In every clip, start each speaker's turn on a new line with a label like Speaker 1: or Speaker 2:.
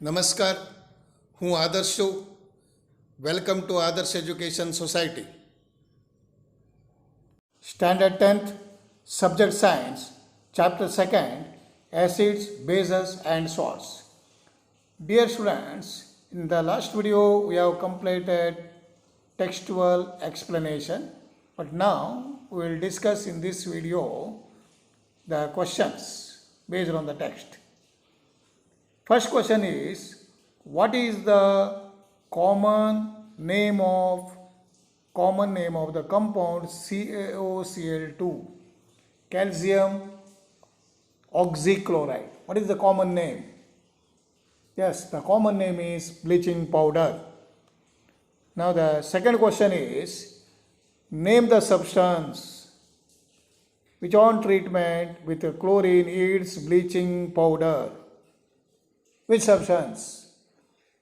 Speaker 1: નમસ્કાર, હું આદર્શ છું. વેલકમ ટુ આદર્શ education society. Standard 10th, subject science, chapter 2nd, acids, bases and salts. Dear students, in the last video we have completed textual explanation, but now we will discuss in this video the questions based on the text. First question is, what is the common name of the compound CaOCl2, calcium oxychloride? What is the common name? Yes, the common name is bleaching powder. Now the second question is, name the substance which on treatment with chlorine yields bleaching powder. Which substance?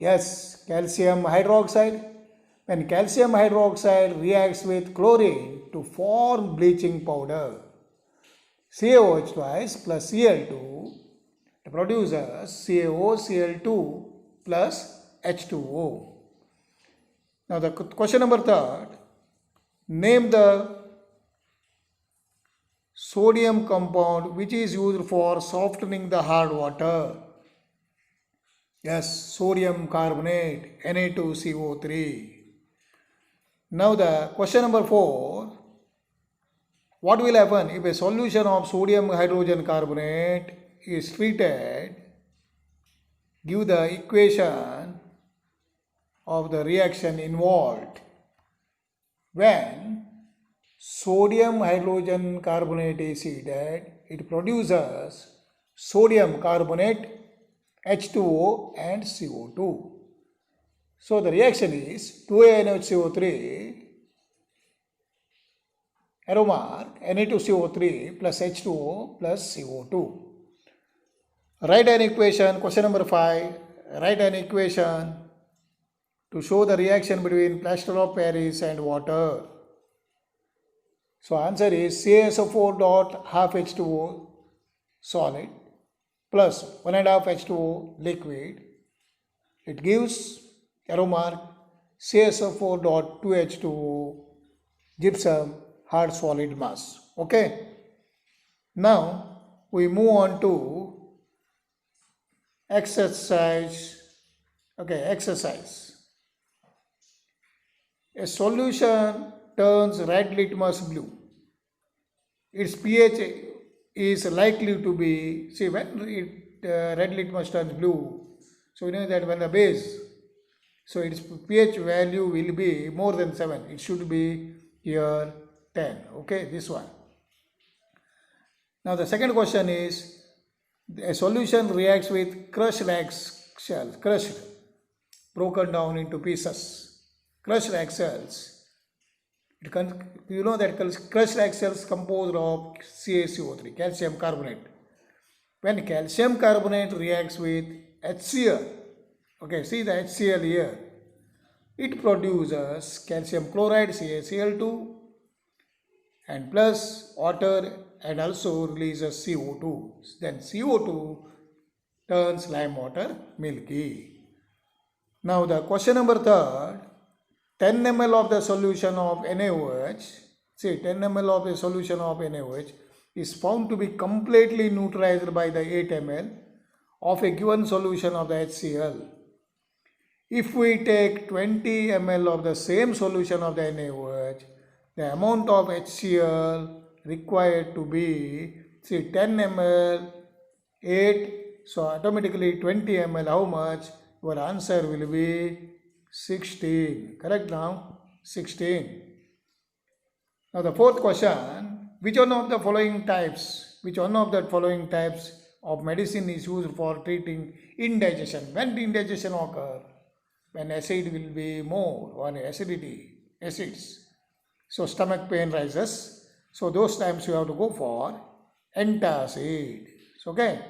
Speaker 1: Yes, calcium hydroxide. When calcium hydroxide reacts with chlorine to form bleaching powder, CaOH twice plus Cl2 produces CaOCl2 plus H2O. Now the question number 3, name the sodium compound which is used for softening the hard water. Yes, sodium carbonate, Na2CO3. Now the question number 4, what will happen if a solution of sodium hydrogen carbonate is treated? Give the equation of the reaction involved. When sodium hydrogen carbonate is heated, it produces sodium carbonate, H2O and CO2. So the reaction is 2NaHCO3, arrow mark, Na2CO3 plus H2O plus CO2. Write an equation, question number 5, write an equation to show the reaction between plaster of Paris and water. So answer is CaSO4 dot half H2O solid plus 1.5 H2O liquid. It gives, arrow mark, CaSO4 dot 2 H2O gypsum hard solid mass. Okay. Now we move on to exercise. Okay, exercise. A solution turns red litmus blue. Its pH is likely to be, see, when red litmus turns blue, so we know that when the base, so its pH value will be more than 7. It should be here 10. Okay, this one. Now the second question is, a solution reacts with crushed eggshells, broken down into pieces. Crushed eggshells. You know that crushed eggshells composed of CaCO3, calcium carbonate. When calcium carbonate reacts with HCl, okay, see the HCl here, it produces calcium chloride, CaCl2, and plus water, and also releases CO2. Then CO2 turns lime water milky. Now the question number 3, 10 ml of the solution of NaOH, see 10 ml of the solution of NaOH is found to be completely neutralized by the 8 ml of a given solution of the HCl. If we take 20 ml of the same solution of the NaOH, the amount of HCl required to be, see 10 ml, 8, so automatically 20 ml, how much? Your answer will be 16. Correct now? 16. Now the fourth question, which one of the following types of medicine is used for treating indigestion? When indigestion occur? When acid will be more, or acidity, acids. So stomach pain rises. So those times you have to go for antacid. Okay.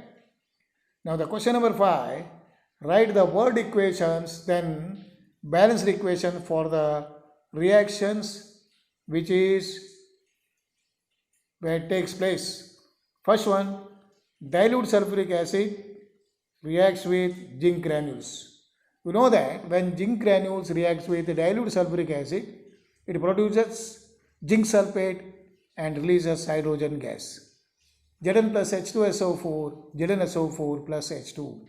Speaker 1: Now the question number 5, write the word equations, then balanced equation for the reactions which is where it takes place. First one, dilute sulfuric acid reacts with zinc granules. You know that when zinc granules reacts with dilute sulfuric acid, it produces zinc sulfate and releases hydrogen gas. Zn plus H2SO4, ZnSO4 plus H2.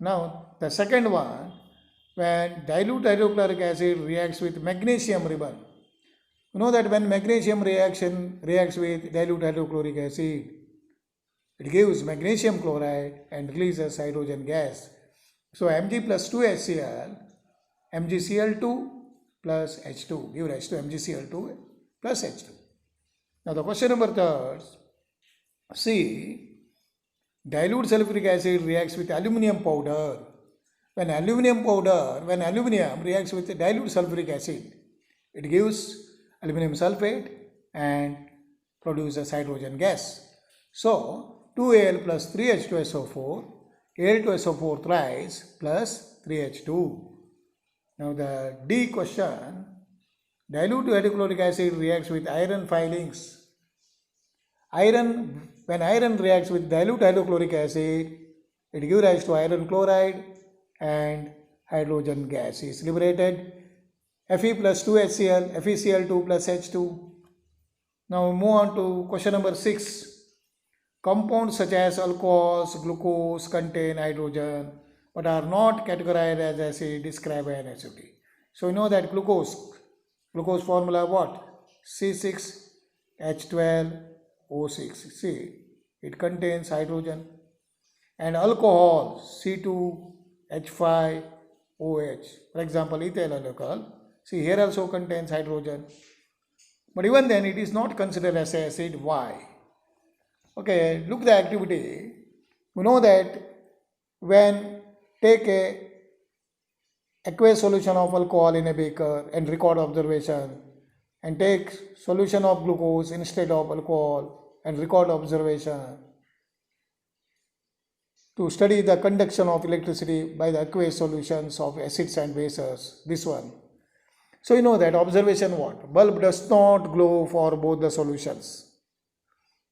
Speaker 1: Now the second one, when dilute hydrochloric acid reacts with magnesium ribbon. You know that when magnesium reacts with dilute hydrochloric acid, it gives magnesium chloride and releases hydrogen gas. So Mg plus 2HCl, MgCl2 plus H2 give rise to MgCl2 plus H2. Now the question number 3, see, dilute sulfuric acid reacts with aluminum powder. When aluminum reacts with dilute sulfuric acid, it gives aluminum sulfate and produces hydrogen gas. So 2Al plus 3H2SO4, Al2SO4 thrice plus 3H2. Now the D question, dilute hydrochloric acid reacts with iron filings. When iron reacts with dilute hydrochloric acid, it gives rise to iron chloride and hydrogen gas is liberated. Fe plus 2HCl, FeCl2 plus H2. Now we move on to question number 6. Compounds such as alcohols, glucose contain hydrogen but are not categorized as acid described by an activity. So you know that glucose formula what? C6H12O6. See, it contains hydrogen. And alcohol C2H5OH. For example, ethyl alcohol. See, here also contains hydrogen. But even then, it is not considered as acid. Why? Okay, look the activity. You know that when take a aqueous solution of alcohol in a beaker and record observation, and take solution of glucose instead of alcohol and record observation to study the conduction of electricity by the aqueous solutions of acids and bases. This one. So you know that observation what? Bulb does not glow for both the solutions,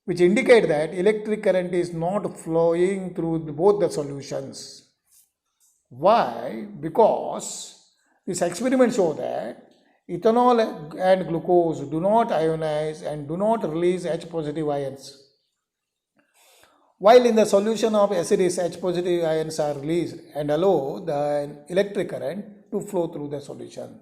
Speaker 1: which indicate that electric current is not flowing through both the solutions. Why? Because this experiment shows that ethanol and glucose do not ionize and do not release H positive ions. While in the solution of acids, H positive ions are released and allow the electric current to flow through the solution.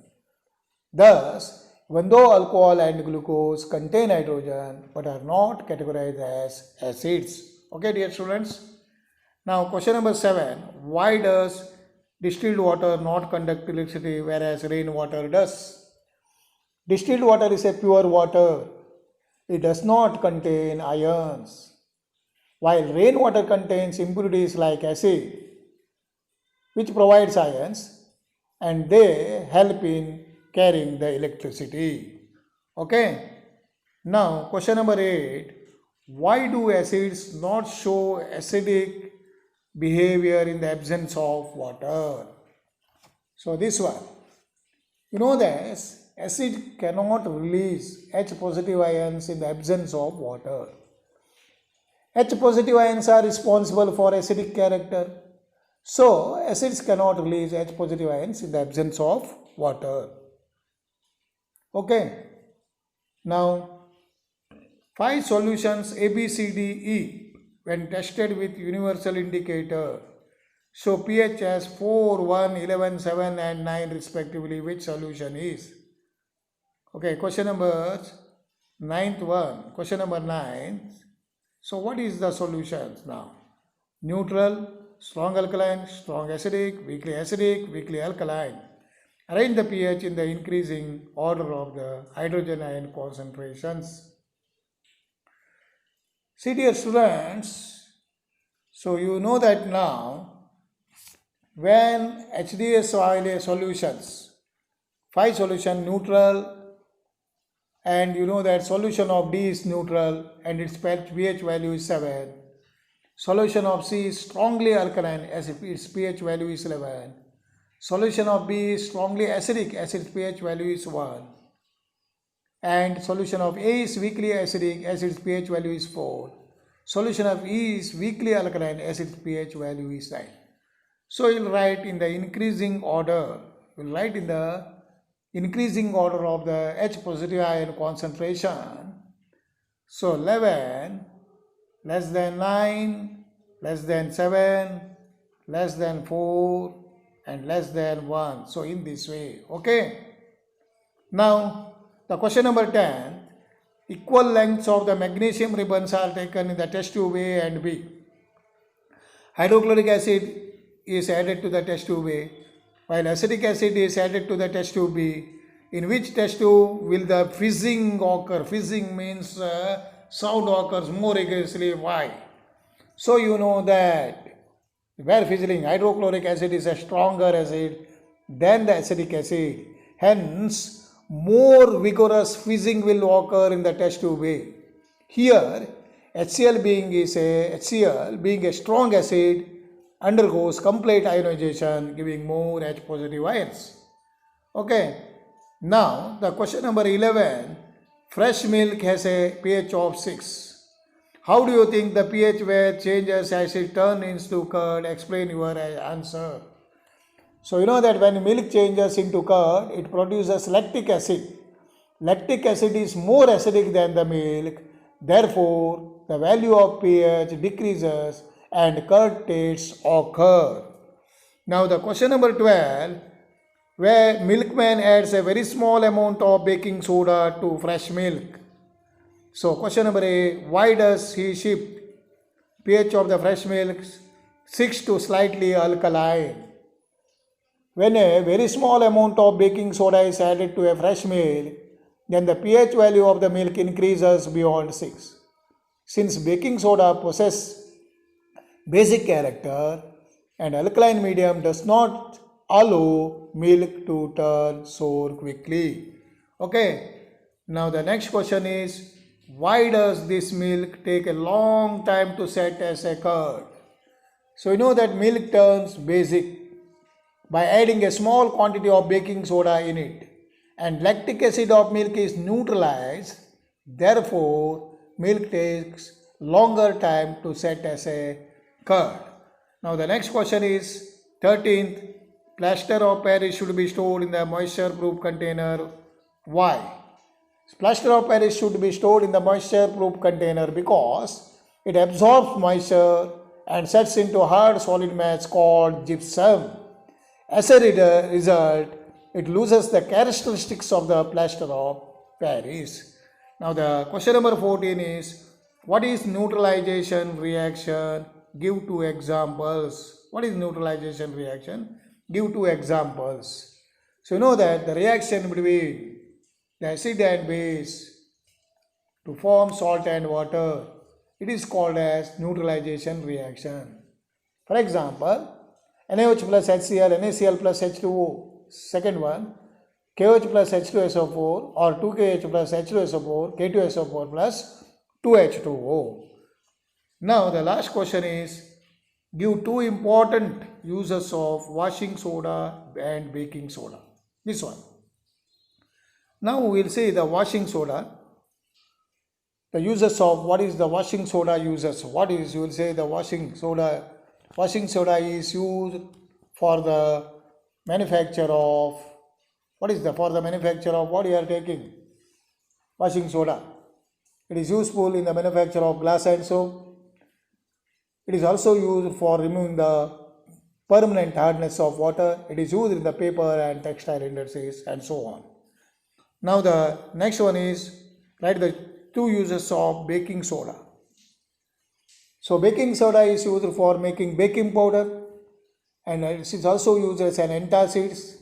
Speaker 1: Thus, even though alcohol and glucose contain hydrogen but are not categorized as acids. Okay, dear students. Now, question number 7. Why does distilled water not conduct electricity whereas rainwater does? Distilled water is a pure water. It does not contain ions. While rainwater contains impurities like acid, which provides ions, and they help in carrying the electricity. Okay. Now, question number 8. Why do acids not show acidic behavior in the absence of water? So, this one. You know that acid cannot release H positive ions in the absence of water. H positive ions are responsible for acidic character. So, acids cannot release H positive ions in the absence of water. Okay. Now, 5 solutions A, B, C, D, E when tested with universal indicator show pH as 4, 1, 11, 7 and 9 respectively. Which solution is? Okay, question number 9. Question number 9. So what is the solutions now? Neutral, strong alkaline, strong acidic, weakly alkaline. Arrange the pH in the increasing order of the hydrogen ion concentrations. See, dear students, so you know that now when HDS solutions, 5 solution neutral, and you know that solution of D is neutral and its pH value is 7. Solution of C is strongly alkaline as if its pH value is 11. Solution of B is strongly acidic as its pH value is 1. And solution of A is weakly acidic as its pH value is 4. Solution of E is weakly alkaline, acid pH value is 9. So you'll write in the increasing order, we'll write in the increasing order of the H positive ion concentration. So 11 less than 9, less than 7, less than 4 and less than 1. So in this way, okay. Now the question number 10, equal lengths of the magnesium ribbons are taken in the test tube A and B. Hydrochloric acid is added to the test tube A, while acetic acid is added to the test tube B. In which test tube will the fizzing occur? Fizzing means sound occurs more rigorously. Why? So you know that where fizzling, hydrochloric acid is a stronger acid than the acetic acid. Hence, more vigorous fizzing will occur in the test tube A. Here, HCl being a strong acid undergoes complete ionization, giving more H positive ions. Okay. Now, the question number 11, fresh milk has a pH of 6. How do you think the pH where changes as it turns into curd? Explain your answer. So, you know that when milk changes into curd, it produces lactic acid. Lactic acid is more acidic than the milk. Therefore, the value of pH decreases and curd tastes occur. Now, the question number 12, where milkman adds a very small amount of baking soda to fresh milk. So question number A, why does he shift pH of the fresh milk 6 to slightly alkaline? When a very small amount of baking soda is added to a fresh milk, then the pH value of the milk increases beyond 6. Since baking soda possesses basic character and alkaline medium does not allow milk to turn sour quickly. Okay. Now the next question is, why does this milk take a long time to set as a curd? So you know that milk turns basic by adding a small quantity of baking soda in it, and lactic acid of milk is neutralized. Therefore, milk takes longer time to set as a curd. Now the next question is 13th. Plaster of Paris should be stored in the moisture proof container. Why? Plaster of Paris should be stored in the moisture proof container because it absorbs moisture and sets into hard solid mass called gypsum. As a result, it loses the characteristics of the plaster of Paris. Now the question number 14 is, what is neutralization reaction? Give 2 examples. What is neutralization reaction? Give 2 examples. So you know that the reaction between the acid and base to form salt and water, it is called as neutralization reaction. For example, NaOH plus HCl, NaCl plus H2O. Second one, KOH plus H2SO4 or 2KH plus H2SO4, K2SO4 plus 2H2O. Now the last question is, give 2 important uses of washing soda and baking soda. This one. Now we will see the washing soda. The uses of what is the washing soda uses. What is, you will say the washing soda. Washing soda is used for the manufacture of, what is the, for the manufacture of what you are taking? Washing soda. It is useful in the manufacture of glass and soap. It is also used for removing the permanent hardness of water. It is used in the paper and textile industries and so on. Now the next one is, write the 2 uses of baking soda. So baking soda is used for making baking powder, and it is also used as an antacid,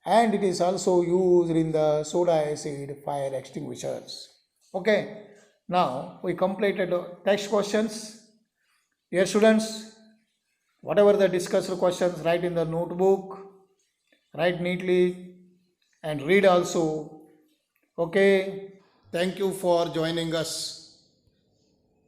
Speaker 1: and it is also used in the soda acid fire extinguishers. Okay, now we completed text questions. Dear students, whatever the discussed questions, write in the notebook, write neatly and read also. Okay, thank you for joining us.